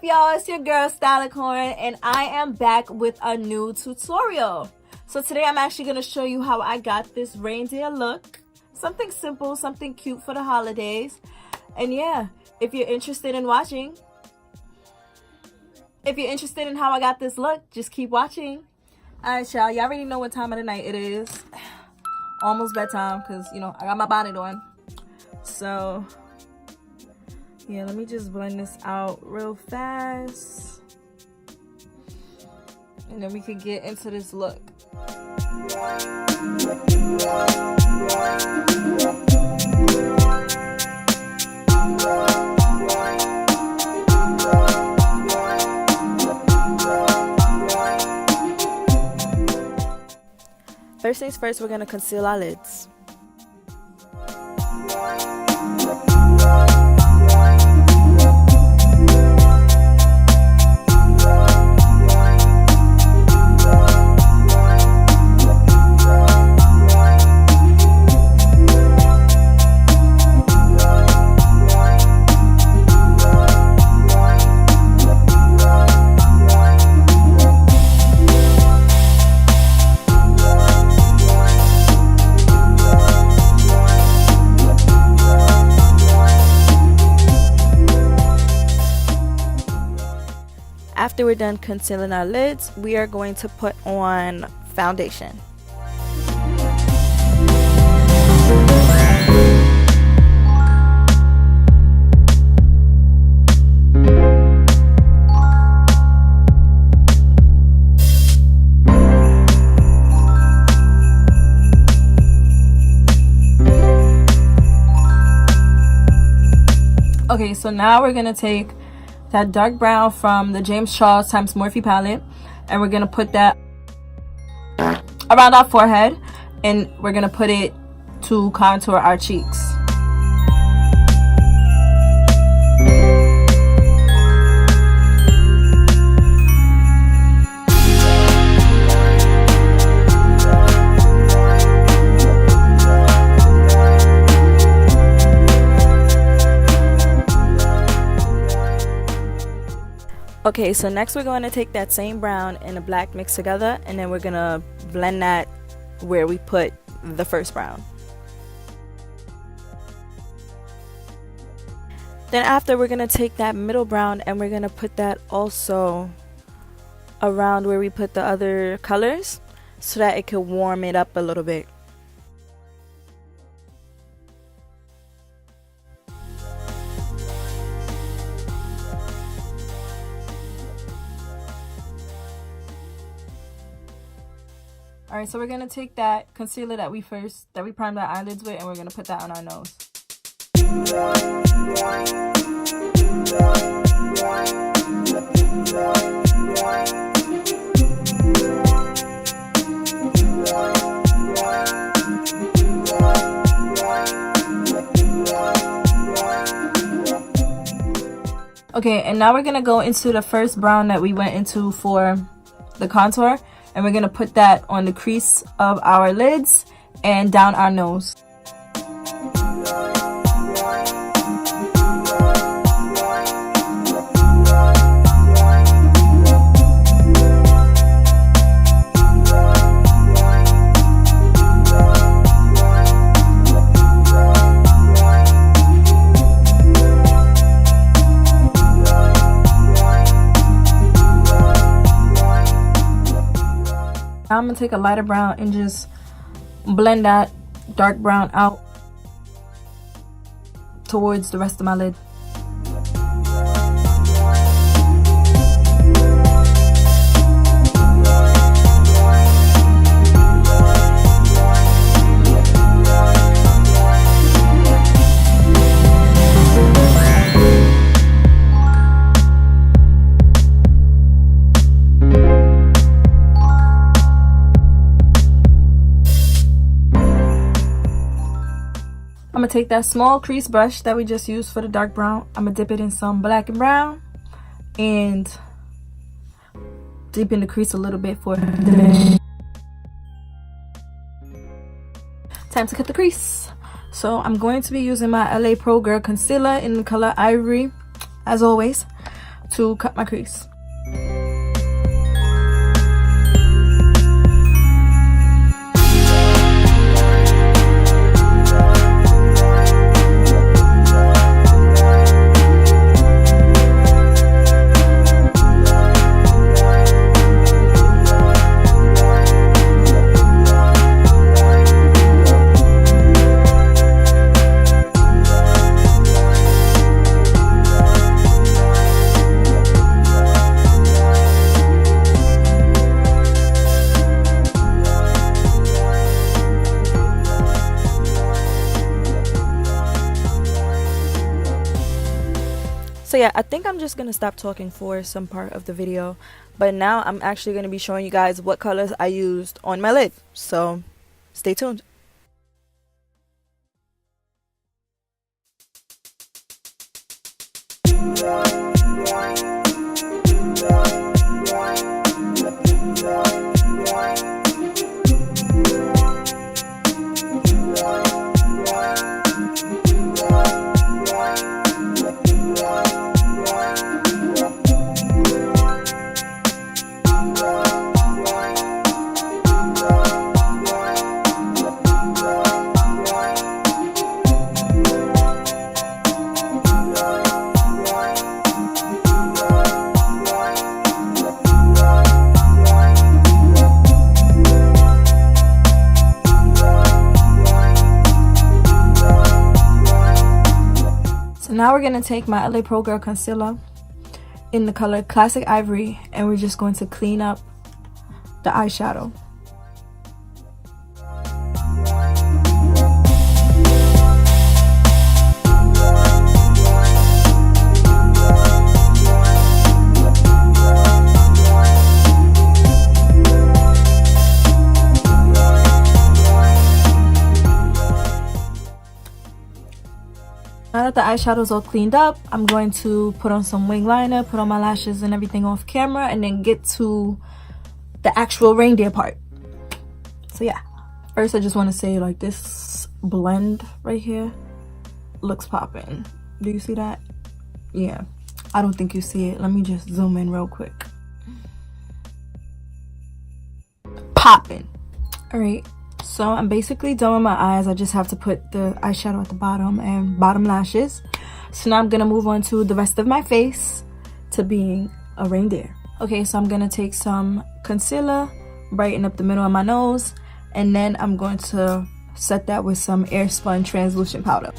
up, y'all? It's your girl Stylicorn, and I am back with a new tutorial. So today I'm actually going to show you how I got this reindeer look. Something simple, something cute for the holidays. And yeah, if you're interested in watching, if you're interested in how I got this look, just keep watching. Alright, y'all already know what time of the night it is. Almost bedtime, because you know I got my bonnet on. So yeah, let me just blend this out real fast, and then we can get into this look. First things first, we're going to conceal our lids. After we're done concealing our lids, we are going to put on foundation. Okay, so now we're gonna take that dark brown from the James Charles x Morphe palette, and we're gonna put that around our forehead, and we're gonna put it to contour our cheeks. Okay, so next we're going to take that same brown and the black mixed together, and then we're going to blend that where we put the first brown. Then after, we're going to take that middle brown and we're going to put that also around where we put the other colors so that it could warm it up a little bit. Alright, so we're going to take that concealer that we primed our eyelids with, and we're going to put that on our nose. Okay, and now we're going to go into the first brown that we went into for the contour. And we're going to put that on the crease of our lids and down our nose. Now I'm going to take a lighter brown and just blend that dark brown out towards the rest of my lid. I'm gonna take that small crease brush that we just used for the dark brown. I'm gonna dip it in some black and brown and deepen the crease a little bit for the finish. Time to cut the crease. So I'm going to be using my LA Pro Girl concealer in the color Ivory, as always. to cut my crease. So yeah, I think I'm just gonna stop talking for some part of the video, but now I'm actually gonna be showing you guys what colors I used on my lid, so stay tuned. Now we're going to take my LA Pro Girl concealer in the color Classic Ivory, and we're just going to clean up the eyeshadow. Now that the eyeshadow's all cleaned up, I'm going to put on some wing liner, put on my lashes and everything off camera, and then get to the actual reindeer part. So yeah, first I just want to say, like, this blend right here looks poppin'. Do you see that? Yeah, I don't think you see it. Let me just zoom in real quick. Poppin'. All right. So I'm basically done with my eyes. I just have to put the eyeshadow at the bottom and bottom lashes. So now I'm gonna move on to the rest of my face, to being a reindeer. Okay, so I'm gonna take some concealer, brighten up the middle of my nose, and then I'm going to set that with some Airspun translucent powder.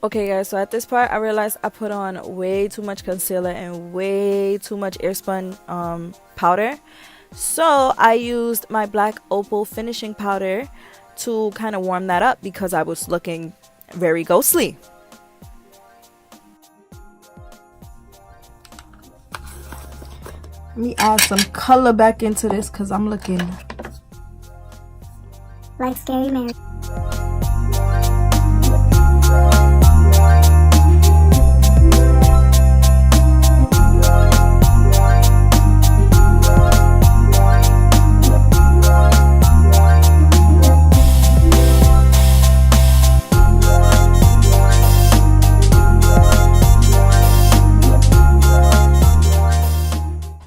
Okay guys, so at this part I realized I put on way too much concealer and way too much Airspun powder. So I used my black opal finishing powder to kind of warm that up because I was looking very ghostly. Let me add some color back into this because I'm looking like Scary Mary.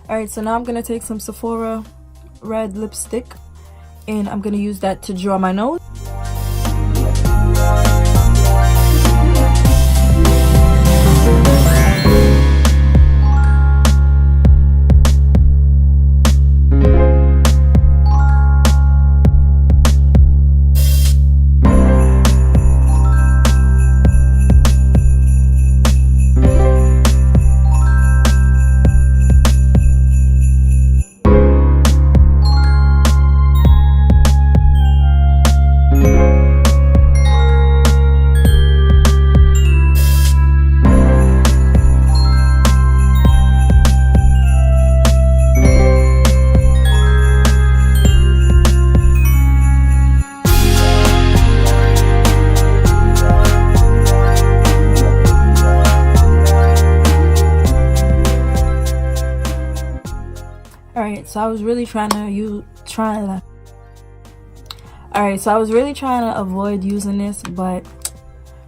Alright, so now I'm going to take some Sephora red lipstick and I'm going to use that to draw my nose. Alright, so I was really trying to avoid using this, but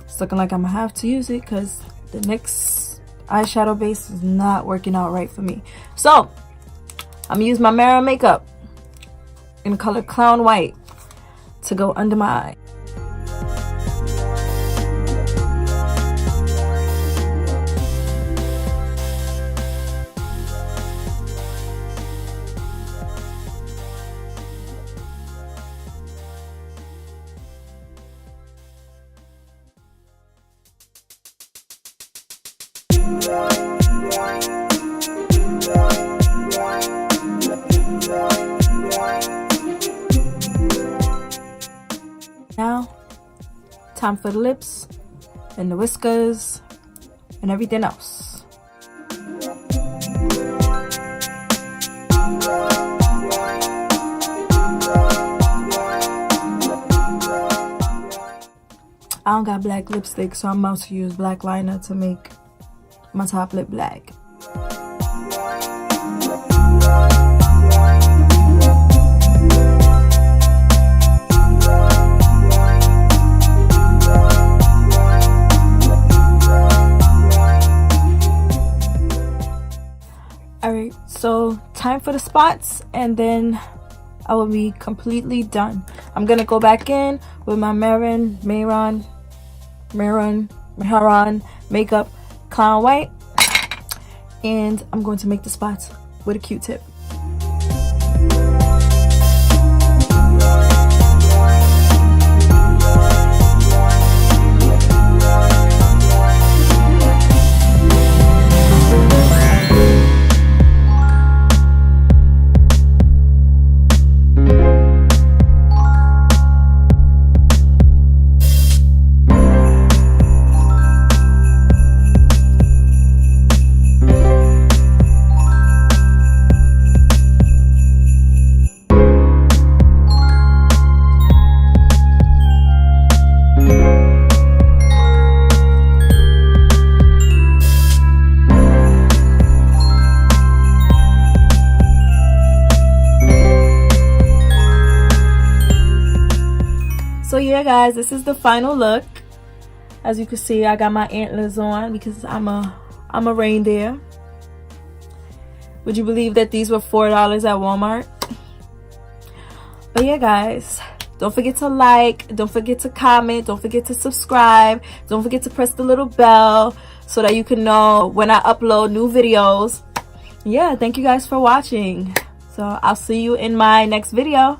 it's looking like I'm gonna have to use it because the NYX eyeshadow base is not working out right for me. So I'm gonna use my Mirror makeup in the color Clown White to go under my eye. Now, time for the lips and the whiskers and everything else. I don't got black lipstick, so I'm about to use black liner to make my top lip black. Alright, so time for the spots, and then I will be completely done. I'm gonna go back in with my Maron makeup Clown White, and I'm going to make the spots with a Q-tip. So yeah guys, this is the final look. As you can see, I got my antlers on because I'm a reindeer. Would you believe that these were $4 at Walmart? But yeah guys, don't forget to like, don't forget to comment, don't forget to subscribe, don't forget to press the little bell so that you can know when I upload new videos. Yeah, thank you guys for watching. So I'll see you in my next video.